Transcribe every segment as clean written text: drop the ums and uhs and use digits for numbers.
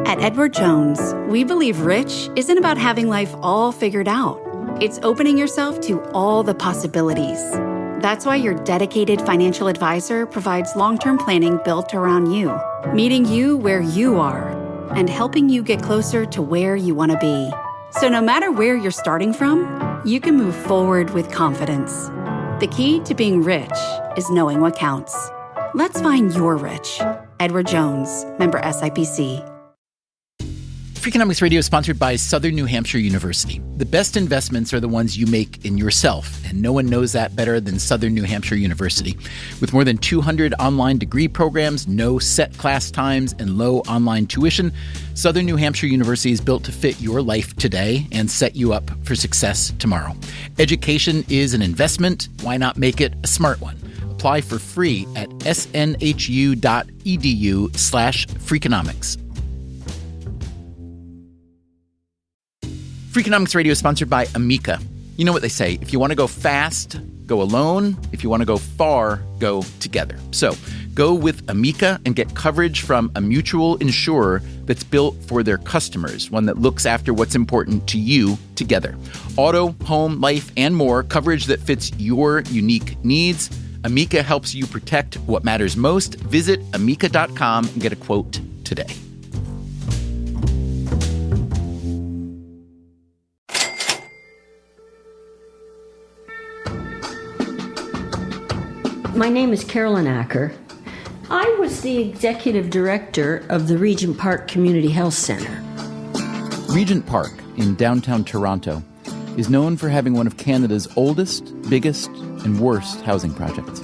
At Edward Jones, we believe rich isn't about having life all figured out. It's opening yourself to all the possibilities. That's why your dedicated financial advisor provides long-term planning built around you, meeting you where you are, and helping you get closer to where you want to be. So no matter where you're starting from, you can move forward with confidence. The key to being rich is knowing what counts. Let's find your rich. Edward Jones, member SIPC. Freakonomics Radio is sponsored by Southern New Hampshire University. The best investments are the ones you make in yourself, and no one knows that better than Southern New Hampshire University. With more than 200 online degree programs, no set class times, and low online tuition, Southern New Hampshire University is built to fit your life today and set you up for success tomorrow. Education is an investment. Why not make it a smart one? Apply for free at snhu.edu/Freakonomics. Freakonomics Radio is sponsored by Amica. You know what they say, if you want to go fast, go alone. If you want to go far, go together. So go with Amica and get coverage from a mutual insurer that's built for their customers, one that looks after what's important to you together. Auto, home, life, and more, coverage that fits your unique needs. Amica helps you protect what matters most. Visit amica.com and get a quote today. My name is Carolyn Acker. I was the executive director of the Regent Park Community Health Center. Regent Park in downtown Toronto is known for having one of Canada's oldest, biggest, and worst housing projects.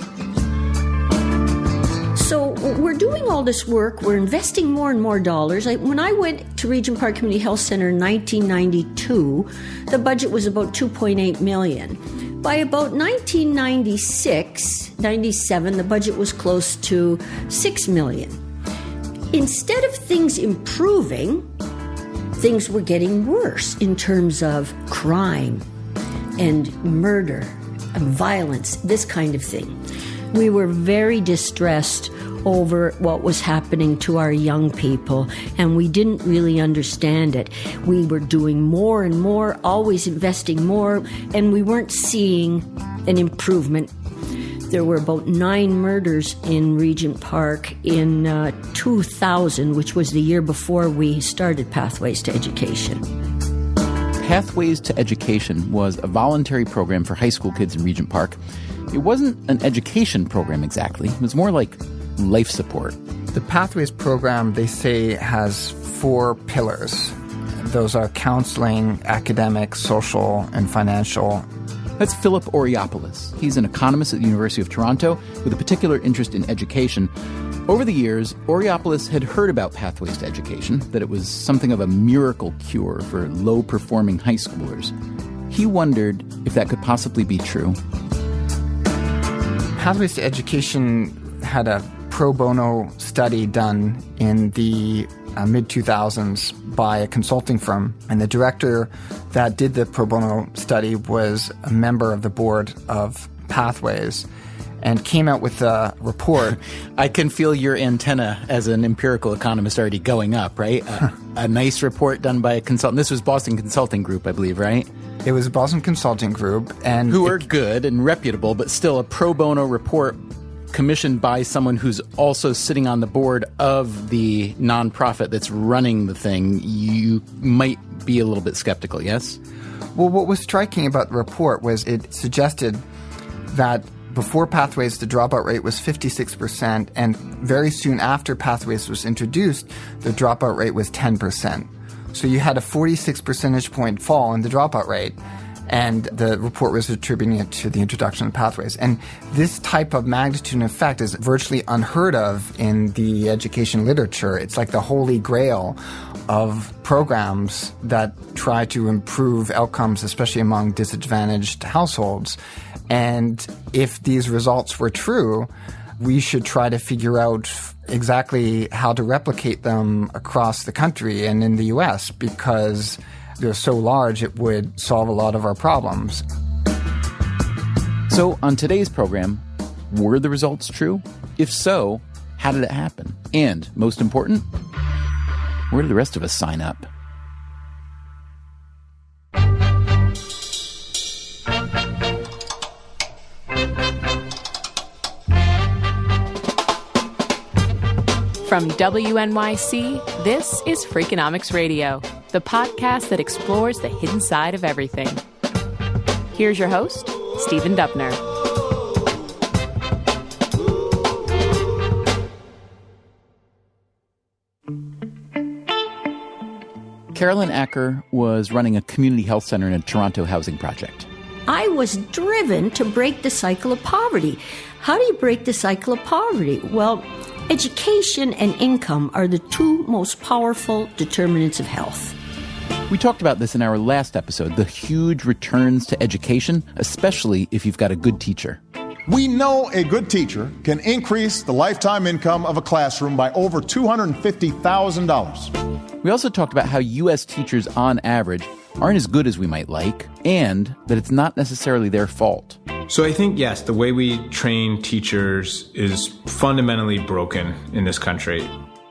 So we're doing all this work. We're investing more and more dollars. When I went to Regent Park Community Health Center in 1992, the budget was about $2.8 million. By about 1996-97, the budget was close to $6 million. Instead of things improving, things were getting worse in terms of crime and murder and violence, this kind of thing. We were very distressed over what was happening to our young people, and we didn't really understand it. We were doing more and more, always investing more, and we weren't seeing an improvement. There were about 9 murders in Regent Park in 2000, which was the year before we started Pathways to Education. Pathways to Education was a voluntary program for high school kids in Regent Park. It wasn't an education program exactly. It was more like life support. The Pathways program, they say, has 4 pillars. Those are counseling, academic, social, and financial. That's Philip Oreopoulos. He's an economist at the University of Toronto with a particular interest in education. Over the years, Oreopoulos had heard about Pathways to Education, that it was something of a miracle cure for low-performing high schoolers. He wondered if that could possibly be true. Pathways to Education had a pro bono study done in the mid-2000s by a consulting firm. And the director that did the pro bono study was a member of the board of Pathways and came out with a report. I can feel your antenna as an empirical economist already going up, right? A nice report done by a consultant. This was Boston Consulting Group, I believe, right? It was Boston Consulting Group. And who are good and reputable, but still a pro bono report commissioned by someone who's also sitting on the board of the nonprofit that's running the thing. You might be a little bit skeptical, yes? Well, what was striking about the report was it suggested that before Pathways, the dropout rate was 56%, and very soon after Pathways was introduced, the dropout rate was 10%. So you had a 46 percentage point fall in the dropout rate, and the report was attributing it to the introduction of Pathways. And this type of magnitude and effect is virtually unheard of in the education literature. It's like the holy grail of programs that try to improve outcomes, especially among disadvantaged households. And if these results were true, we should try to figure out exactly how to replicate them across the country and in the U.S., because they're so large it would solve a lot of our problems. So on today's program, were the results true? If so, how did it happen? And most important, Where do the rest of us sign up? From WNYC, this is Freakonomics Radio, the podcast that explores the hidden side of everything. Here's your host, Stephen Dubner. Carolyn Acker was running a community health center in a Toronto housing project. I was driven to break the cycle of poverty. How do you break the cycle of poverty? Well, education and income are the two most powerful determinants of health. We talked about this in our last episode, the huge returns to education, especially if you've got a good teacher. We know a good teacher can increase the lifetime income of a classroom by over $250,000. We also talked about how U.S. teachers, on average, aren't as good as we might like, and that it's not necessarily their fault. So I think, yes, the way we train teachers is fundamentally broken in this country.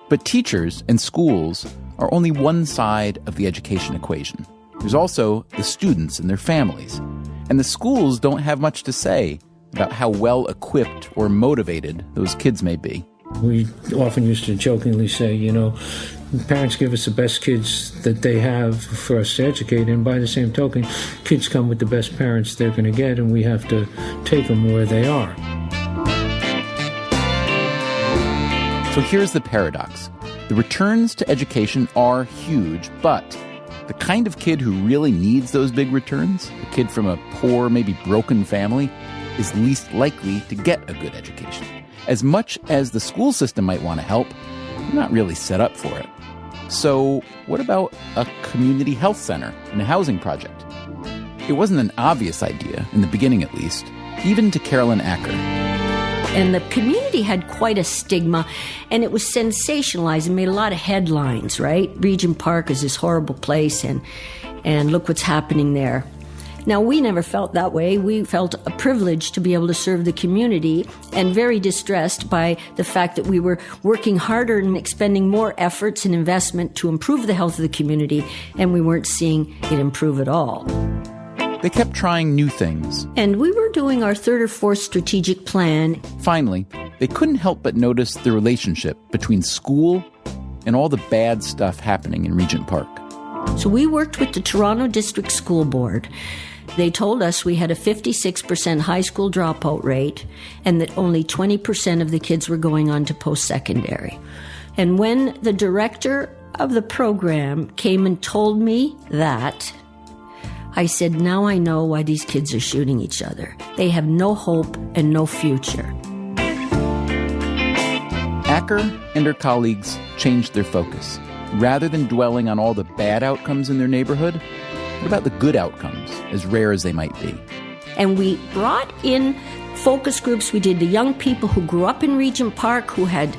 But teachers and schools are only one side of the education equation. There's also the students and their families. And the schools don't have much to say about how well equipped or motivated those kids may be. We often used to jokingly say, parents give us the best kids that they have for us to educate, and by the same token, kids come with the best parents they're going to get, and we have to take them where they are. So here's the paradox. The returns to education are huge, but the kind of kid who really needs those big returns, the kid from a poor, maybe broken family, is least likely to get a good education. As much as the school system might want to help, they're not really set up for it. So what about a community health center and a housing project? It wasn't an obvious idea, in the beginning at least, even to Carolyn Acker. And the community had quite a stigma, and it was sensationalized and made a lot of headlines, right? Regent Park is this horrible place, and look what's happening there. Now, we never felt that way. We felt a privilege to be able to serve the community, and very distressed by the fact that we were working harder and expending more efforts and investment to improve the health of the community, and we weren't seeing it improve at all. They kept trying new things. And we were doing our third or fourth strategic plan. Finally, they couldn't help but notice the relationship between school and all the bad stuff happening in Regent Park. So we worked with the Toronto District School Board. They told us we had a 56% high school dropout rate and that only 20% of the kids were going on to post-secondary. And when the director of the program came and told me that, I said, now I know why these kids are shooting each other. They have no hope and no future. Acker and her colleagues changed their focus. Rather than dwelling on all the bad outcomes in their neighborhood, what about the good outcomes, as rare as they might be? And we brought in focus groups. We did the young people who grew up in Regent Park, who had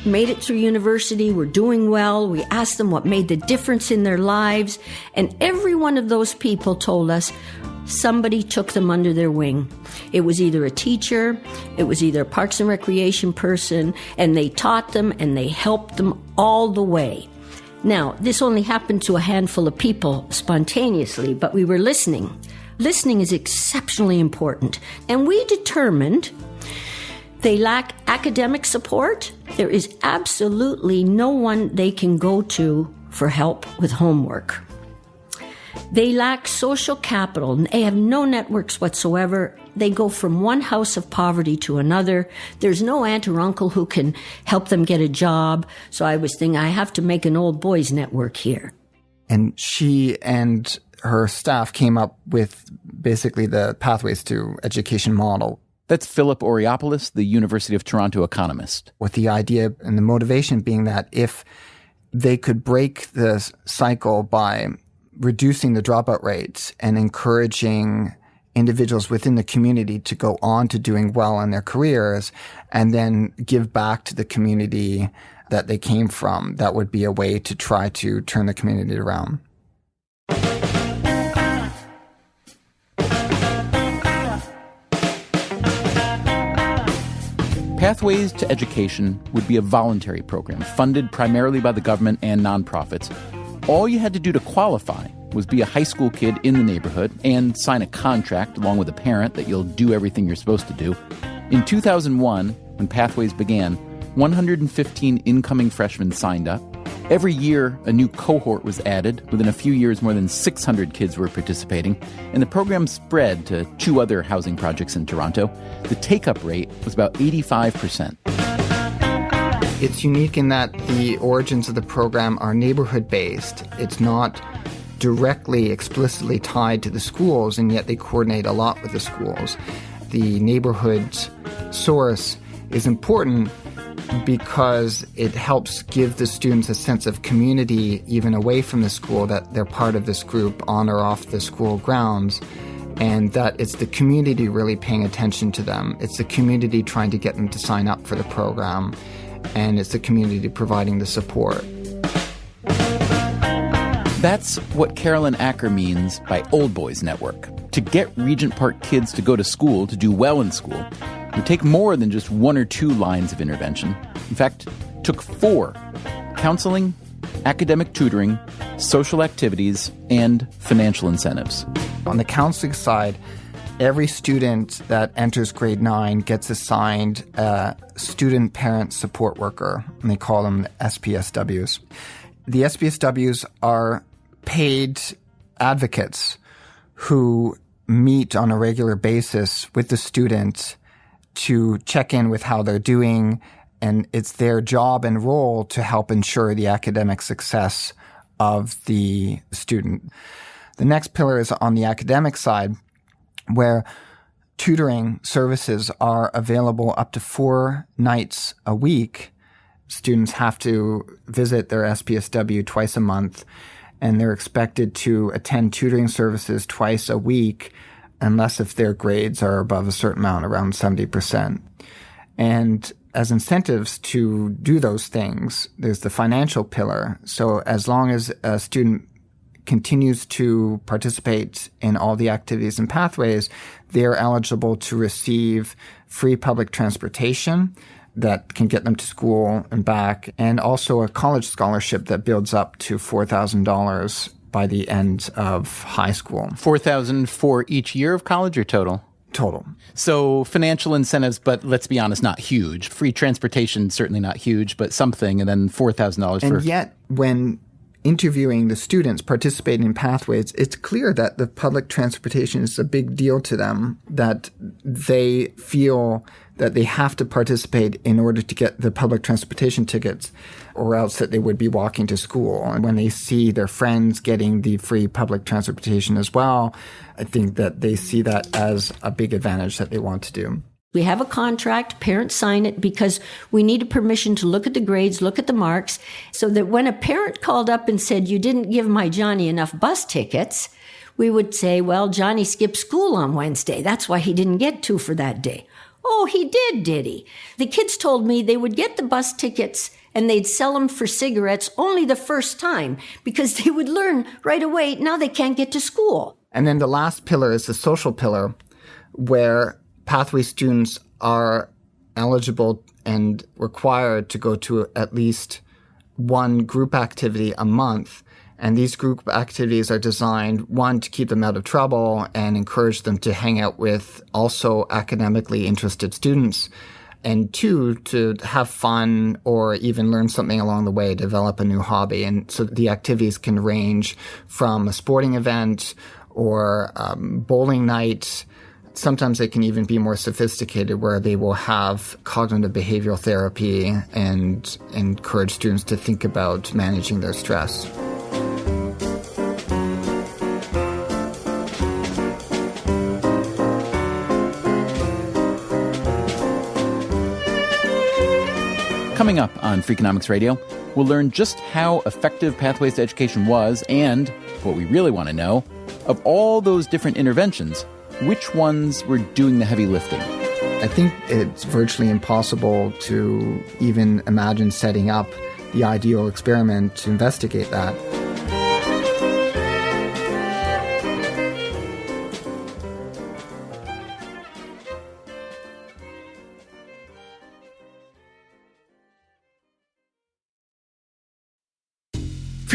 made it through university, were doing well. We asked them what made the difference in their lives. And every one of those people told us somebody took them under their wing. It was either a teacher, it was either a Parks and Recreation person, and they taught them and they helped them all the way. Now, this only happened to a handful of people spontaneously, but we were listening. Listening is exceptionally important. And we determined they lack academic support. There is absolutely no one they can go to for help with homework. They lack social capital. They have no networks whatsoever. They go from one house of poverty to another. There's no aunt or uncle who can help them get a job. So I was thinking, I have to make an old boys network here. And she and her staff came up with basically the Pathways to Education model. That's Philip Oreopoulos, the University of Toronto economist. With the idea and the motivation being that if they could break the cycle by reducing the dropout rates and encouraging individuals within the community to go on to doing well in their careers and then give back to the community that they came from, that would be a way to try to turn the community around. Pathways to Education would be a voluntary program funded primarily by the government and nonprofits. All you had to do to qualify was be a high school kid in the neighborhood and sign a contract along with a parent that you'll do everything you're supposed to do. In 2001, when Pathways began, 115 incoming freshmen signed up. Every year, a new cohort was added. Within a few years, more than 600 kids were participating, and the program spread to 2 other housing projects in Toronto. The take-up rate was about 85%. It's unique in that the origins of the program are neighborhood-based. It's not directly, explicitly tied to the schools, and yet they coordinate a lot with the schools. The neighborhood source is important because it helps give the students a sense of community even away from the school, that they're part of this group on or off the school grounds, and that it's the community really paying attention to them. It's the community trying to get them to sign up for the program, and it's the community providing the support. That's what Carolyn Acker means by Old Boys Network. To get Regent Park kids to go to school, to do well in school, it would take more than just 1 or 2 lines of intervention. In fact, it took 4: counseling, academic tutoring, social activities, and financial incentives. On the counseling side, every student that enters grade 9 gets assigned a student parent support worker, and they call them SPSWs. The SPSWs are paid advocates who meet on a regular basis with the student to check in with how they're doing, and it's their job and role to help ensure the academic success of the student. The next pillar is on the academic side, where tutoring services are available up to 4 nights a week. Students have to visit their SPSW twice a month, and they're expected to attend tutoring services twice a week, unless if their grades are above a certain amount, around 70%. And as incentives to do those things, there's the financial pillar. So as long as a student continues to participate in all the activities and pathways, they're eligible to receive free public transportation that can get them to school and back, and also a college scholarship that builds up to $4,000 by the end of high school. $4,000 for each year of college or total? Total. So financial incentives, but let's be honest, not huge. Free transportation, certainly not huge, but something, and then $4,000 for... And yet, when interviewing the students participating in Pathways, it's clear that the public transportation is a big deal to them, that they feel that they have to participate in order to get the public transportation tickets, or else that they would be walking to school. And when they see their friends getting the free public transportation as well, I think that they see that as a big advantage that they want to do. We have a contract, parents sign it because we needed permission to look at the grades, look at the marks, so that when a parent called up and said, "You didn't give my Johnny enough bus tickets," we would say, "Well, Johnny skipped school on Wednesday. That's why he didn't get 2 for that day." "Oh, he did he?" The kids told me they would get the bus tickets and they'd sell them for cigarettes only the first time because they would learn right away now they can't get to school. And then the last pillar is the social pillar, where Pathway students are eligible and required to go to at least 1 group activity a month. And these group activities are designed, 1, to keep them out of trouble and encourage them to hang out with also academically interested students, and 2, to have fun or even learn something along the way, develop a new hobby. And so the activities can range from a sporting event or bowling night. Sometimes they can even be more sophisticated, where they will have cognitive behavioral therapy and encourage students to think about managing their stress. Coming up on Freakonomics Radio, we'll learn just how effective Pathways to Education was, and what we really want to know, of all those different interventions, which ones were doing the heavy lifting? I think it's virtually impossible to even imagine setting up the ideal experiment to investigate that.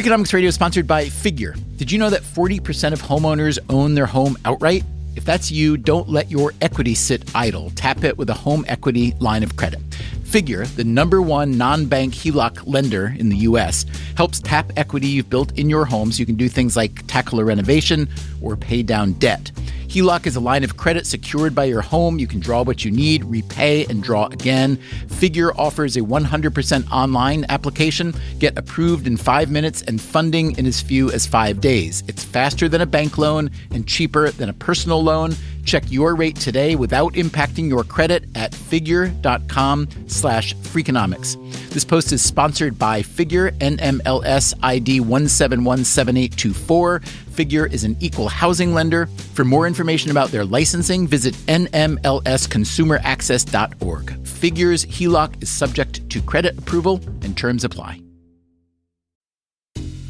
Freakonomics Radio is sponsored by Figure. Did you know that 40% of homeowners own their home outright? If that's you, don't let your equity sit idle. Tap it with a home equity line of credit. Figure, the #1 non-bank HELOC lender in the U.S., helps tap equity you've built in your home so you can do things like tackle a renovation or pay down debt. HELOC is a line of credit secured by your home. You can draw what you need, repay, and draw again. Figure offers a 100% online application. Get approved in 5 minutes and funding in as few as 5 days. It's faster than a bank loan and cheaper than a personal loan. Check your rate today without impacting your credit at figure.com/Freakonomics. This post is sponsored by Figure, NMLS ID 1717824. Figure is an equal housing lender. For more information about their licensing, visit nmlsconsumeraccess.org. Figure's HELOC is subject to credit approval and terms apply.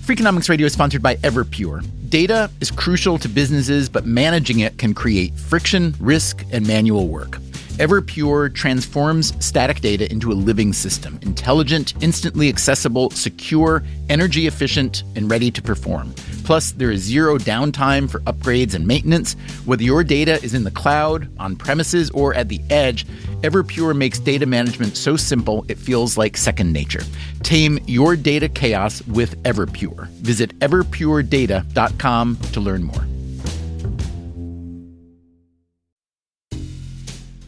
Freakonomics Radio is sponsored by Everpure. Data is crucial to businesses, but managing it can create friction, risk, and manual work. Everpure transforms static data into a living system, intelligent, instantly accessible, secure, energy efficient, and ready to perform. Plus, there is zero downtime for upgrades and maintenance. Whether your data is in the cloud, on premises, or at the edge, Everpure makes data management so simple it feels like second nature. Tame your data chaos with Everpure. Visit everpuredata.com to learn more.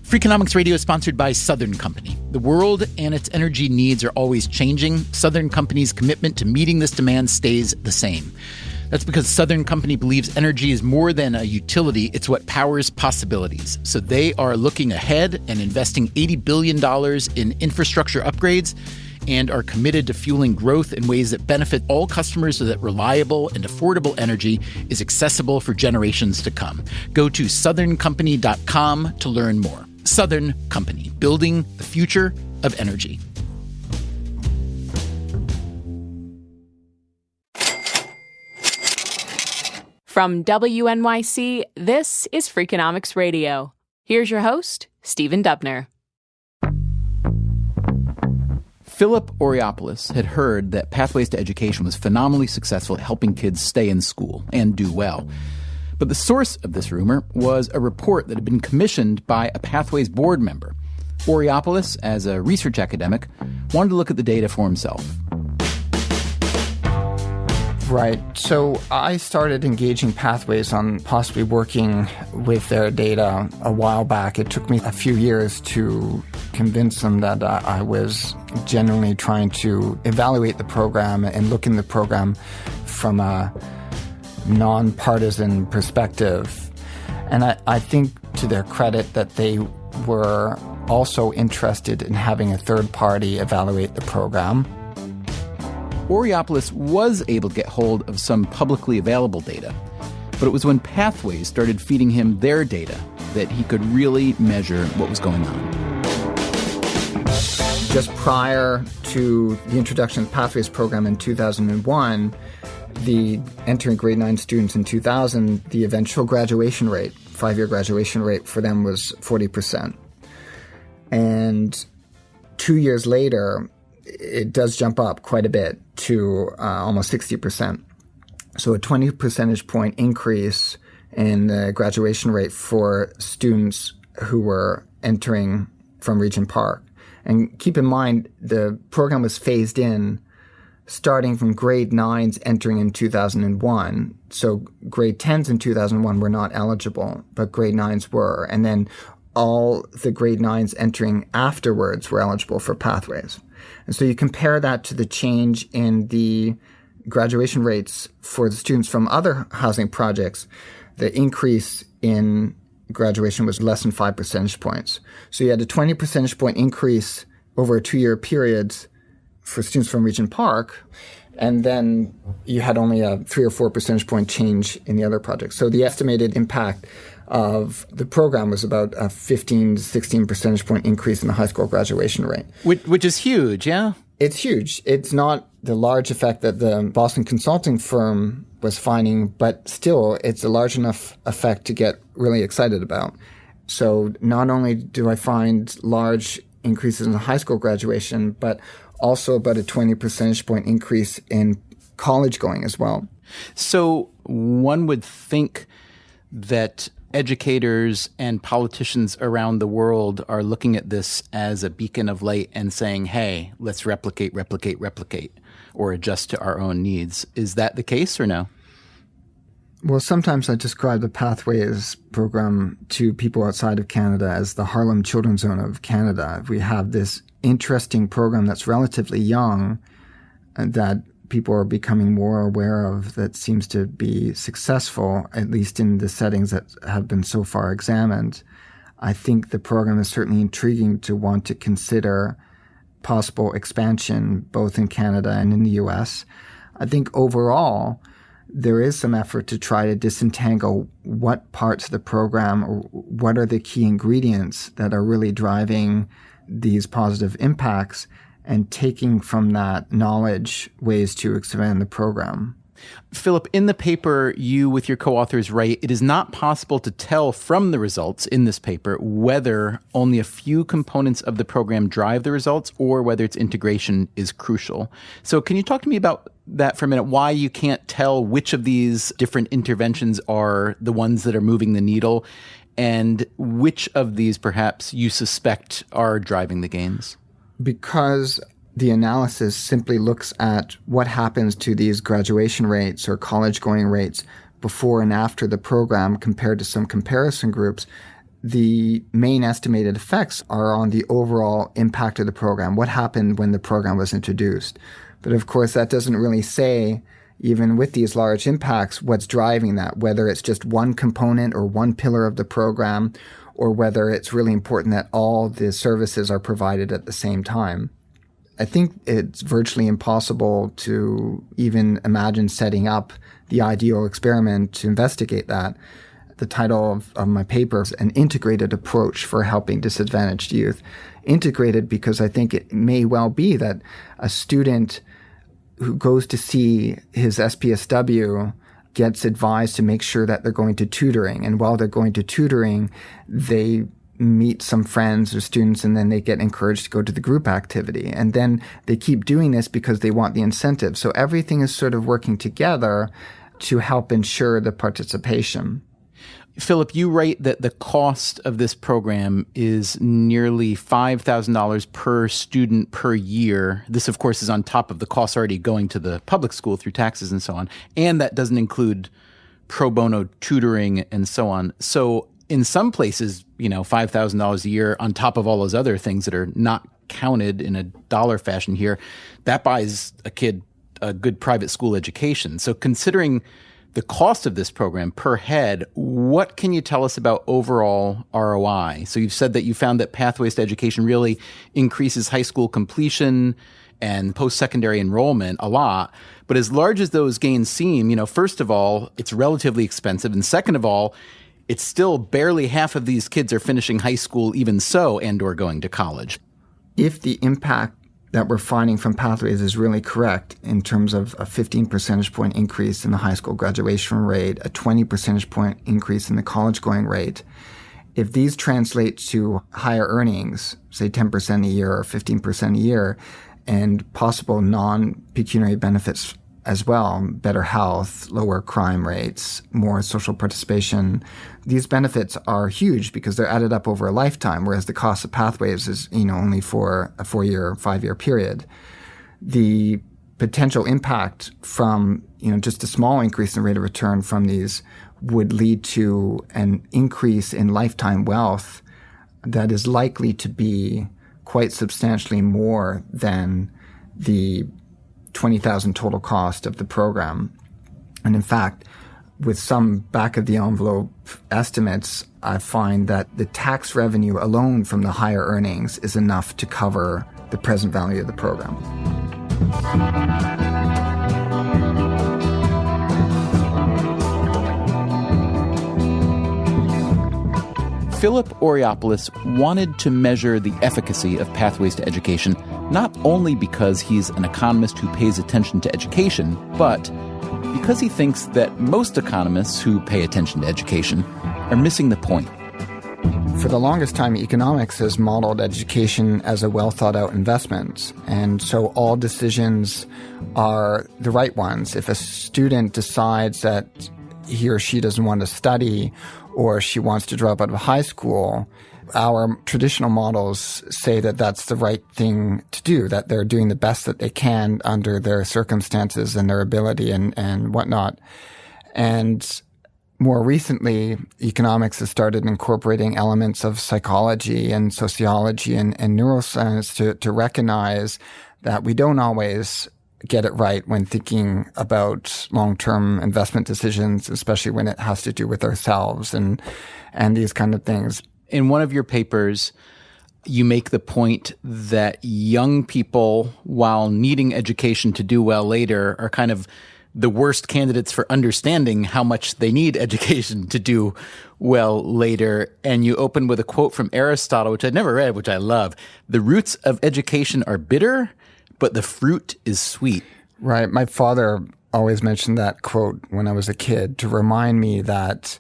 Freakonomics Radio is sponsored by Southern Company. The world and its energy needs are always changing. Southern Company's commitment to meeting this demand stays the same. That's because Southern Company believes energy is more than a utility, it's what powers possibilities. So they are looking ahead and investing $80 billion in infrastructure upgrades and are committed to fueling growth in ways that benefit all customers so that reliable and affordable energy is accessible for generations to come. Go to southerncompany.com to learn more. Southern Company, building the future of energy. From WNYC, this is Freakonomics Radio. Here's your host, Stephen Dubner. Philip Oreopoulos had heard that Pathways to Education was phenomenally successful at helping kids stay in school and do well. But the source of this rumor was a report that had been commissioned by a Pathways board member. Oreopoulos, as a research academic, wanted to look at the data for himself. Right. So I started engaging Pathways on possibly working with their data a while back. It took me a few years to convince them that I was genuinely trying to evaluate the program and look in the program from a nonpartisan perspective. And I think to their credit that they were also interested in having a third party evaluate the program. Oreopoulos was able to get hold of some publicly available data, but it was when Pathways started feeding him their data that he could really measure what was going on. Just prior to the introduction of the Pathways program in 2001, the entering grade 9 students in 2000, the eventual graduation rate, 5-year graduation rate for them was 40%. And 2 years later, it does jump up quite a bit to almost 60%. So a 20 percentage point increase in the graduation rate for students who were entering from Regent Park. And keep in mind, the program was phased in starting from grade 9s entering in 2001. So grade 10s in 2001 were not eligible, but grade 9s were. And then all the grade 9s entering afterwards were eligible for Pathways. And so you compare that to the change in the graduation rates for the students from other housing projects, the increase in graduation was less than 5 percentage points. So you had a 20 percentage point increase over a 2-year period for students from Regent Park, and then you had only a 3 or 4 percentage point change in the other projects. So the estimated impact of the program was about a 15 to 16 percentage point increase in the high school graduation rate. Which is huge, yeah? It's huge. It's not the large effect that the Boston consulting firm was finding, but still it's a large enough effect to get really excited about. So not only do I find large increases in high school graduation, but also about a 20 percentage point increase in college going as well. So one would think that educators and politicians around the world are looking at this as a beacon of light and saying, hey, let's replicate, or adjust to our own needs. Is that the case or no? Well, sometimes I describe the Pathways program to people outside of Canada as the Harlem Children's Zone of Canada. We have this interesting program that's relatively young that people are becoming more aware of, that seems to be successful, at least in the settings that have been so far examined. I think the program is certainly intriguing to want to consider possible expansion both in Canada and in the US. I think overall, there is some effort to try to disentangle what parts of the program or what are the key ingredients that are really driving these positive impacts, and taking from that knowledge ways to expand the program. Philip, in the paper, you with your co-authors write, it is not possible to tell from the results in this paper whether only a few components of the program drive the results or whether its integration is crucial. So can you talk to me about that for a minute, why you can't tell which of these different interventions are the ones that are moving the needle, and which of these perhaps you suspect are driving the gains? Because the analysis simply looks at what happens to these graduation rates or college-going rates before and after the program compared to some comparison groups, the main estimated effects are on the overall impact of the program, what happened when the program was introduced. But of course, that doesn't really say, even with these large impacts, what's driving that, whether it's just one component or one pillar of the program, or whether it's really important that all the services are provided at the same time. I think it's virtually impossible to even imagine setting up the ideal experiment to investigate that. The title of my paper is An Integrated Approach for Helping Disadvantaged Youth. Integrated because I think it may well be that a student who goes to see his SPSW gets advised to make sure that they're going to tutoring. And while they're going to tutoring, they meet some friends or students, and then they get encouraged to go to the group activity. And then they keep doing this because they want the incentive. So everything is sort of working together to help ensure the participation. Philip, you write that the cost of this program is nearly $5,000 per student per year. This, of course, is on top of the costs already going to the public school through taxes and so on. And that doesn't include pro bono tutoring and so on. So in some places, $5,000 a year on top of all those other things that are not counted in a dollar fashion here, that buys a kid a good private school education. So considering the cost of this program per head, what can you tell us about overall ROI? So you've said that you found that Pathways to Education really increases high school completion and post-secondary enrollment a lot. But as large as those gains seem, first of all, it's relatively expensive. And second of all, it's still barely half of these kids are finishing high school even so, and or going to college. If the impact that we're finding from Pathways is really correct in terms of a 15 percentage point increase in the high school graduation rate, a 20 percentage point increase in the college-going rate, if these translate to higher earnings, say 10% a year or 15% a year, and possible non-pecuniary benefits as well, better health, lower crime rates, more social participation, these benefits are huge because they're added up over a lifetime, whereas the cost of Pathways is, only for a 4-year, 5-year period. The potential impact from, just a small increase in the rate of return from these would lead to an increase in lifetime wealth that is likely to be quite substantially more than the $20,000 total cost of the program. And in fact, with some back-of-the-envelope estimates, I find that the tax revenue alone from the higher earnings is enough to cover the present value of the program. Philip Oreopoulos wanted to measure the efficacy of Pathways to Education, not only because he's an economist who pays attention to education, but because he thinks that most economists who pay attention to education are missing the point. For the longest time, economics has modeled education as a well-thought-out investment. And so all decisions are the right ones. If a student decides that he or she doesn't want to study or she wants to drop out of high school, our traditional models say that that's the right thing to do, that they're doing the best that they can under their circumstances and their ability and whatnot. And more recently, economics has started incorporating elements of psychology and sociology and neuroscience to recognize that we don't always get it right when thinking about long-term investment decisions, especially when it has to do with ourselves and these kind of things. In one of your papers, you make the point that young people, while needing education to do well later, are kind of the worst candidates for understanding how much they need education to do well later. And you open with a quote from Aristotle, which I'd never read, which I love. "The roots of education are bitter, but the fruit is sweet." Right. My father always mentioned that quote when I was a kid to remind me that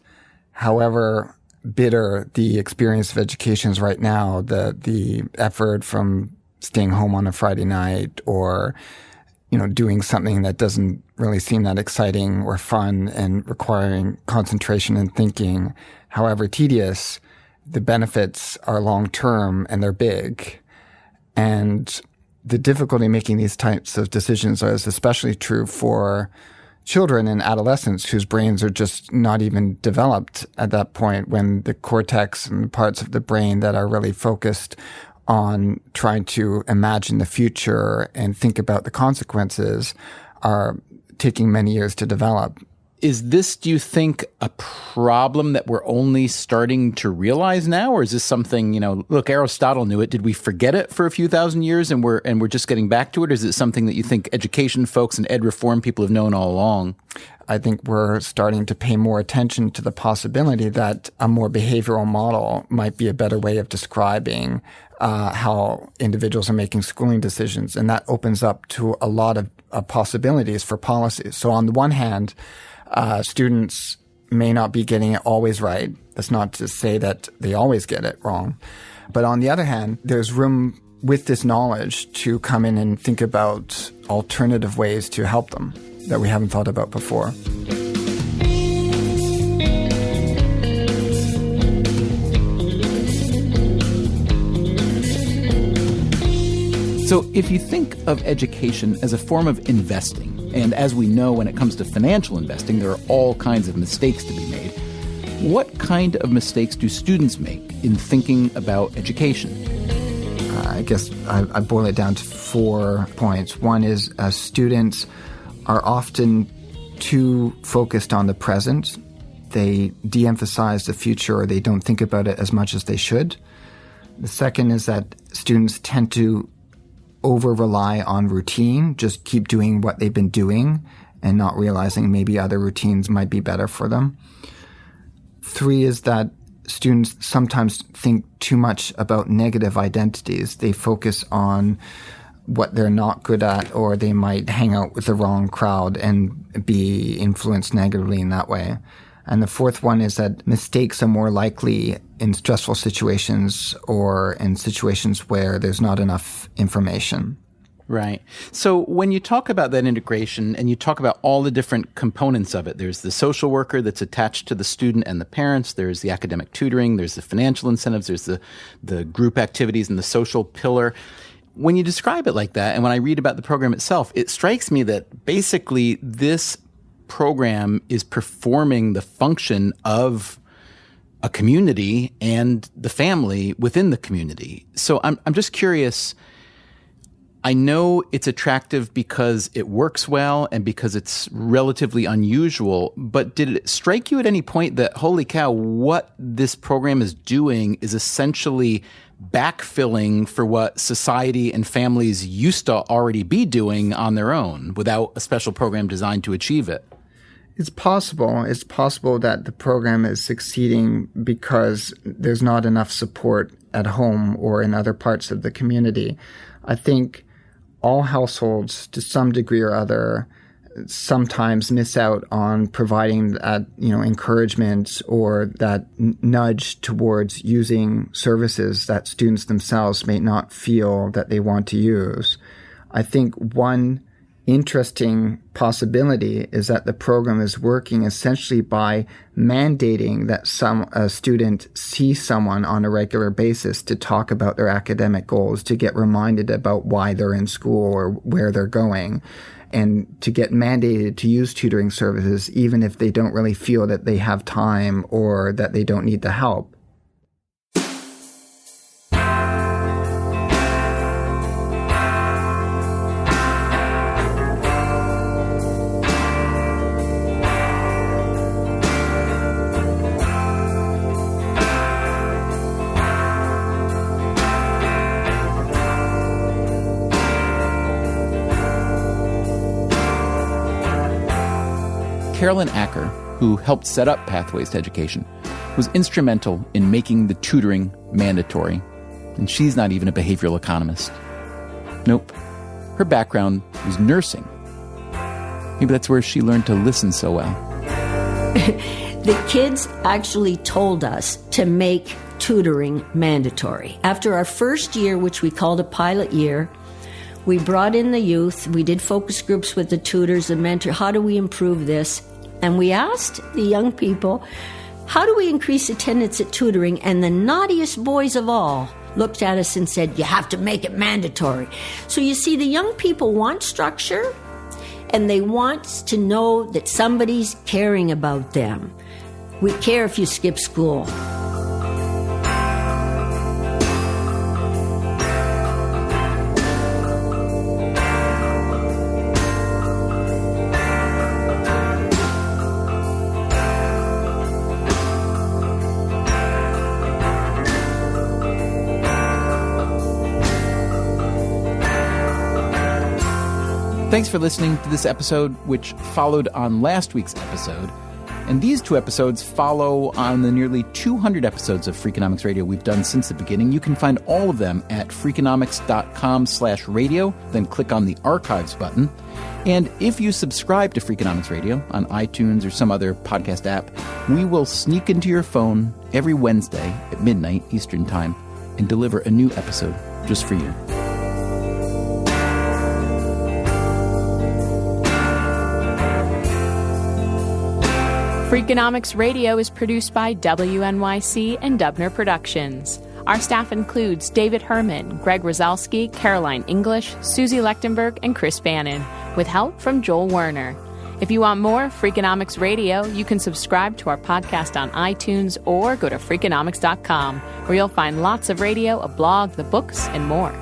however bitter the experience of education is right now, the effort from staying home on a Friday night or doing something that doesn't really seem that exciting or fun and requiring concentration and thinking, however tedious, the benefits are long-term and they're big. And the difficulty making these types of decisions is especially true for children and adolescents whose brains are just not even developed at that point, when the cortex and the parts of the brain that are really focused on trying to imagine the future and think about the consequences are taking many years to develop. Is this, do you think, a problem that we're only starting to realize now? Or is this something, look, Aristotle knew it. Did we forget it for a few thousand years and we're just getting back to it? Or is it something that you think education folks and ed reform people have known all along? I think we're starting to pay more attention to the possibility that a more behavioral model might be a better way of describing how individuals are making schooling decisions. And that opens up to a lot of possibilities for policies. So on the one hand, students may not be getting it always right. That's not to say that they always get it wrong. But on the other hand, there's room with this knowledge to come in and think about alternative ways to help them that we haven't thought about before. So if you think of education as a form of investing, and as we know when it comes to financial investing, there are all kinds of mistakes to be made, what kind of mistakes do students make in thinking about education? I guess I boil it down to 4 points. One is students are often too focused on the present. They de-emphasize the future, or they don't think about it as much as they should. The second is that students tend to over-rely on routine, just keep doing what they've been doing and not realizing maybe other routines might be better for them. 3 is that students sometimes think too much about negative identities. They focus on what they're not good at, or they might hang out with the wrong crowd and be influenced negatively in that way. And the 4th one is that mistakes are more likely in stressful situations or in situations where there's not enough information. Right. So when you talk about that integration and you talk about all the different components of it, there's the social worker that's attached to the student and the parents, there's the academic tutoring, there's the financial incentives, there's the group activities and the social pillar. When you describe it like that, and when I read about the program itself, it strikes me that basically this program is performing the function of a community and the family within the community. So I'm just curious. I know it's attractive because it works well and because it's relatively unusual, but did it strike you at any point that, holy cow, what this program is doing is essentially backfilling for what society and families used to already be doing on their own without a special program designed to achieve it? It's possible. It's possible that the program is succeeding because there's not enough support at home or in other parts of the community. I think all households, to some degree or other, sometimes miss out on providing that, encouragement or that nudge towards using services that students themselves may not feel that they want to use. I think one interesting possibility is that the program is working essentially by mandating that a student see someone on a regular basis to talk about their academic goals, to get reminded about why they're in school or where they're going, and to get mandated to use tutoring services even if they don't really feel that they have time or that they don't need the help. Carolyn Acker, who helped set up Pathways to Education, was instrumental in making the tutoring mandatory. And she's not even a behavioral economist. Nope. Her background was nursing. Maybe that's where she learned to listen so well. The kids actually told us to make tutoring mandatory. After our first year, which we called a pilot year, we brought in the youth. We did focus groups with the tutors and mentors. How do we improve this? And we asked the young people, how do we increase attendance at tutoring? And the naughtiest boys of all looked at us and said, you have to make it mandatory. So you see, the young people want structure, and they want to know that somebody's caring about them. We care if you skip school. Thanks for listening to this episode, which followed on last week's episode. And these two episodes follow on the nearly 200 episodes of Freakonomics Radio we've done since the beginning. You can find all of them at freakonomics.com/radio, then click on the archives button. And if you subscribe to Freakonomics Radio on iTunes or some other podcast app, we will sneak into your phone every Wednesday at midnight Eastern Time and deliver a new episode just for you. Freakonomics Radio is produced by WNYC and Dubner Productions. Our staff includes David Herman, Greg Rosalski, Caroline English, Susie Lechtenberg, and Chris Bannon, with help from Joel Werner. If you want more Freakonomics Radio, you can subscribe to our podcast on iTunes or go to Freakonomics.com, where you'll find lots of radio, a blog, the books, and more.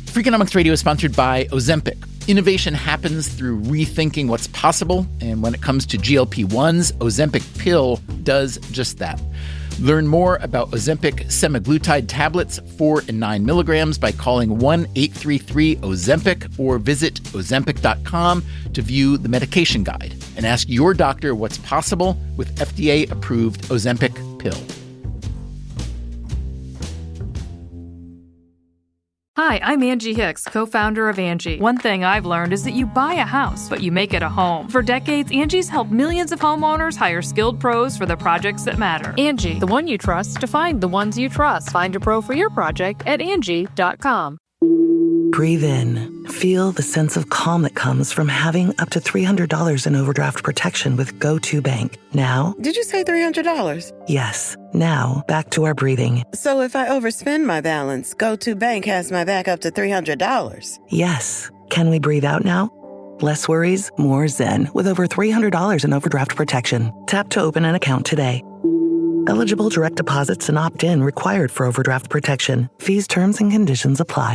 Freakonomics Radio is sponsored by Ozempic. Innovation happens through rethinking what's possible, and when it comes to GLP-1s, Ozempic pill does just that. Learn more about Ozempic semaglutide tablets, 4 and 9 milligrams, by calling 1-833-OZEMPIC or visit Ozempic.com to view the medication guide and ask your doctor what's possible with FDA-approved Ozempic pill. Hi, I'm Angie Hicks, co-founder of Angie. One thing I've learned is that you buy a house, but you make it a home. For decades, Angie's helped millions of homeowners hire skilled pros for the projects that matter. Angie, the one you trust to find the ones you trust. Find a pro for your project at Angie.com. Breathe in. Feel the sense of calm that comes from having up to $300 in overdraft protection with GO2bank. Now... Did you say $300? Yes. Now, back to our breathing. So if I overspend my balance, GO2bank has my back up to $300? Yes. Can we breathe out now? Less worries, more zen, with over $300 in overdraft protection. Tap to open an account today. Eligible direct deposits and opt-in required for overdraft protection. Fees, terms, and conditions apply.